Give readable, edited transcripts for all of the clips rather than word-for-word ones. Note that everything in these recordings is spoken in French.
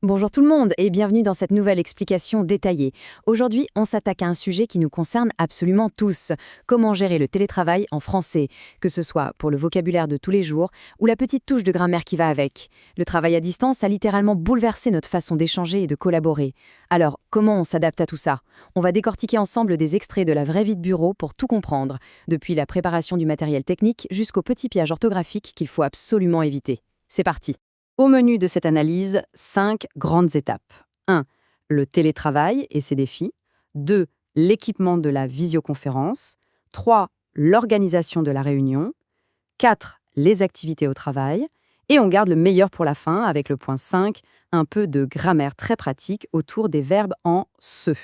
Bonjour tout le monde et bienvenue dans cette nouvelle explication détaillée. Aujourd'hui, on s'attaque à un sujet qui nous concerne absolument tous. Comment gérer le télétravail en français, que ce soit pour le vocabulaire de tous les jours ou la petite touche de grammaire qui va avec. Le travail à distance a littéralement bouleversé notre façon d'échanger et de collaborer. Alors, comment on s'adapte à tout ça? On va décortiquer ensemble des extraits de la vraie vie de bureau pour tout comprendre, depuis la préparation du matériel technique jusqu'aux petits pièges orthographiques qu'il faut absolument éviter. C'est parti! Au menu de cette analyse, 5 grandes étapes. 1. Le télétravail et ses défis. 2. L'équipement de la visioconférence. 3. L'organisation de la réunion. 4. Les activités au travail. Et on garde le meilleur pour la fin avec le point 5, un peu de grammaire très pratique autour des verbes en se.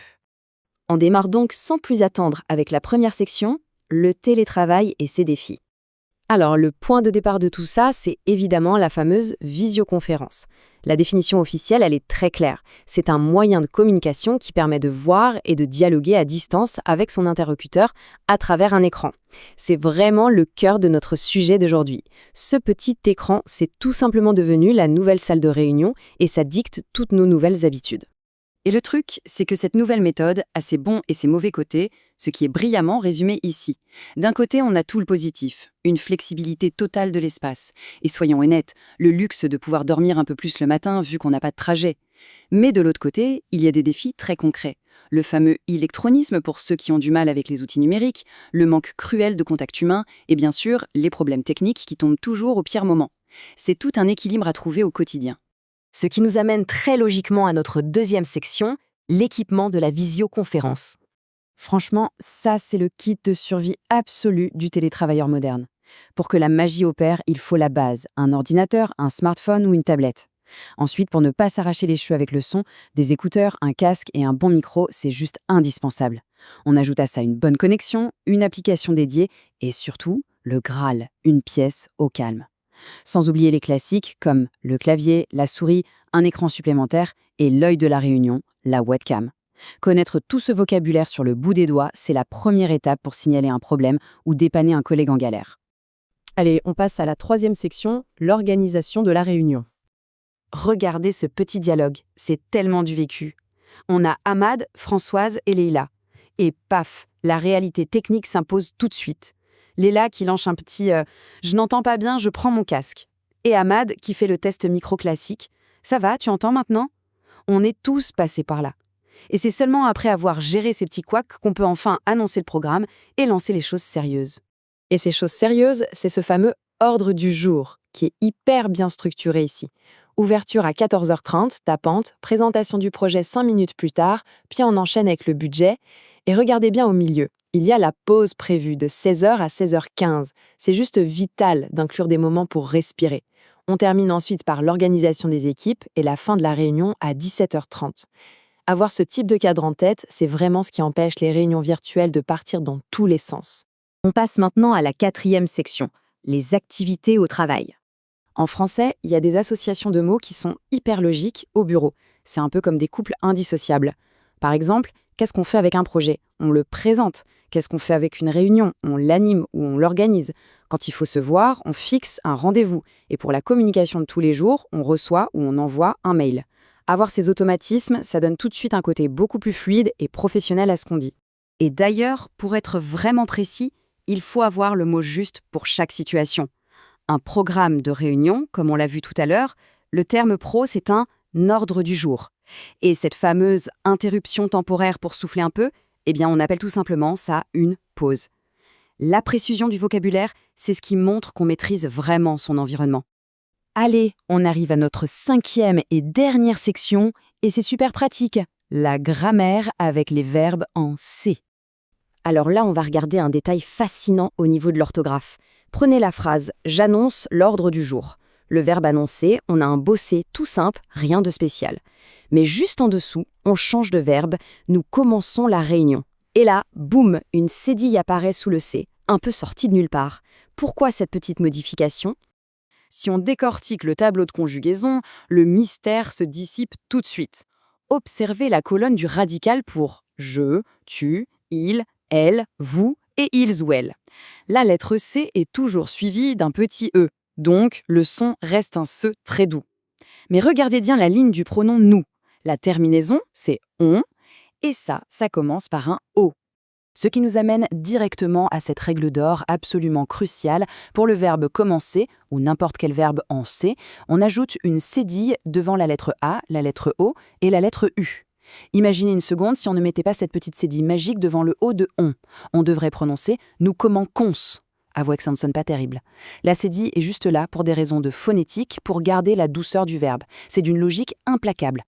On démarre donc sans plus attendre avec la première section, le télétravail et ses défis. Alors, le point de départ de tout ça, c'est évidemment la fameuse visioconférence. La définition officielle, elle est très claire. C'est un moyen de communication qui permet de voir et de dialoguer à distance avec son interlocuteur à travers un écran. C'est vraiment le cœur de notre sujet d'aujourd'hui. Ce petit écran, c'est tout simplement devenu la nouvelle salle de réunion et ça dicte toutes nos nouvelles habitudes. Et le truc, c'est que cette nouvelle méthode a ses bons et ses mauvais côtés, ce qui est brillamment résumé ici. D'un côté, on a tout le positif, une flexibilité totale de l'espace. Et soyons honnêtes, le luxe de pouvoir dormir un peu plus le matin vu qu'on n'a pas de trajet. Mais de l'autre côté, il y a des défis très concrets. Le fameux électronisme pour ceux qui ont du mal avec les outils numériques, le manque cruel de contact humain et bien sûr, les problèmes techniques qui tombent toujours au pire moment. C'est tout un équilibre à trouver au quotidien. Ce qui nous amène très logiquement à notre deuxième section, l'équipement de la visioconférence. Franchement, ça c'est le kit de survie absolu du télétravailleur moderne. Pour que la magie opère, il faut la base, un ordinateur, un smartphone ou une tablette. Ensuite, pour ne pas s'arracher les cheveux avec le son, des écouteurs, un casque et un bon micro, c'est juste indispensable. On ajoute à ça une bonne connexion, une application dédiée et surtout, le Graal, une pièce au calme. Sans oublier les classiques comme le clavier, la souris, un écran supplémentaire et l'œil de la réunion, la webcam. Connaître tout ce vocabulaire sur le bout des doigts, c'est la première étape pour signaler un problème ou dépanner un collègue en galère. Allez, on passe à la troisième section, l'organisation de la réunion. Regardez ce petit dialogue, c'est tellement du vécu. On a Ahmad, Françoise et Leïla. Et paf, la réalité technique s'impose tout de suite. Leïla qui lance un petit je n'entends pas bien, je prends mon casque ». Et Ahmad qui fait le test micro classique « Ça va, tu entends maintenant ?» On est tous passés par là. Et c'est seulement après avoir géré ces petits couacs qu'on peut enfin annoncer le programme et lancer les choses sérieuses. Et ces choses sérieuses, c'est ce fameux ordre du jour, qui est hyper bien structuré ici. Ouverture à 14h30, tapante, présentation du projet 5 minutes plus tard, puis on enchaîne avec le budget. Et regardez bien au milieu, il y a la pause prévue de 16h à 16h15. C'est juste vital d'inclure des moments pour respirer. On termine ensuite par l'organisation des équipes et la fin de la réunion à 17h30. Avoir ce type de cadre en tête, c'est vraiment ce qui empêche les réunions virtuelles de partir dans tous les sens. On passe maintenant à la quatrième section, les activités au travail. En français, il y a des associations de mots qui sont hyper logiques au bureau. C'est un peu comme des couples indissociables. Par exemple, qu'est-ce qu'on fait avec un projet? On le présente. Qu'est-ce qu'on fait avec une réunion? On l'anime ou on l'organise. Quand il faut se voir, on fixe un rendez-vous. Et pour la communication de tous les jours, on reçoit ou on envoie un mail. Avoir ces automatismes, ça donne tout de suite un côté beaucoup plus fluide et professionnel à ce qu'on dit. Et d'ailleurs, pour être vraiment précis, il faut avoir le mot juste pour chaque situation. Un programme de réunion, comme on l'a vu tout à l'heure, le terme pro, c'est un ordre du jour. Et cette fameuse interruption temporaire pour souffler un peu, eh bien, on appelle tout simplement ça une pause. La précision du vocabulaire, c'est ce qui montre qu'on maîtrise vraiment son environnement. Allez, on arrive à notre cinquième et dernière section, et c'est super pratique, la grammaire avec les verbes en C. Alors là, on va regarder un détail fascinant au niveau de l'orthographe. Prenez la phrase « J'annonce l'ordre du jour ». Le verbe annoncer, on a un beau C tout simple, rien de spécial. Mais juste en dessous, on change de verbe, nous commençons la réunion. Et là, boum, une cédille apparaît sous le C, un peu sortie de nulle part. Pourquoi cette petite modification ? Si on décortique le tableau de conjugaison, le mystère se dissipe tout de suite. Observez la colonne du radical pour « je »,« tu »,« il »,« elle »,« vous » et « ils » ou « elles ». La lettre C est toujours suivie d'un petit « e », donc le son reste un « se » très doux. Mais regardez bien la ligne du pronom nous. La terminaison, c'est on, et ça commence par un O. Ce qui nous amène directement à cette règle d'or absolument cruciale. Pour le verbe commencer, ou n'importe quel verbe en C, on ajoute une cédille devant la lettre A, la lettre O et la lettre U. Imaginez une seconde si on ne mettait pas cette petite cédille magique devant le O de on. On devrait prononcer « nous commençons ». Avouez que ça ne sonne pas terrible. La cédille est juste là pour des raisons de phonétique, pour garder la douceur du verbe. C'est d'une logique implacable.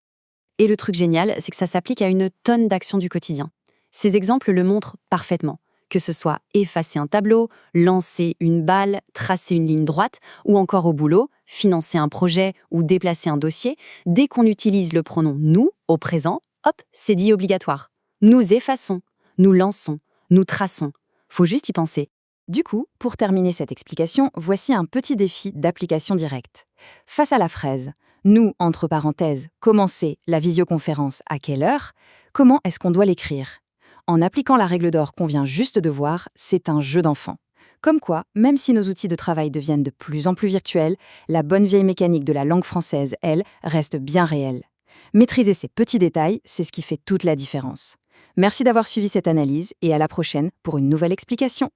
Et le truc génial, c'est que ça s'applique à une tonne d'actions du quotidien. Ces exemples le montrent parfaitement. Que ce soit effacer un tableau, lancer une balle, tracer une ligne droite, ou encore au boulot, financer un projet ou déplacer un dossier, dès qu'on utilise le pronom « nous » au présent, hop, c'est dit obligatoire. Nous effaçons, nous lançons, nous traçons. Faut juste y penser. Du coup, pour terminer cette explication, voici un petit défi d'application directe. Face à la phrase « nous, entre parenthèses, commencer la visioconférence à quelle heure ?» comment est-ce qu'on doit l'écrire ? En appliquant la règle d'or qu'on vient juste de voir, c'est un jeu d'enfant. Comme quoi, même si nos outils de travail deviennent de plus en plus virtuels, la bonne vieille mécanique de la langue française, elle, reste bien réelle. Maîtriser ces petits détails, c'est ce qui fait toute la différence. Merci d'avoir suivi cette analyse et à la prochaine pour une nouvelle explication.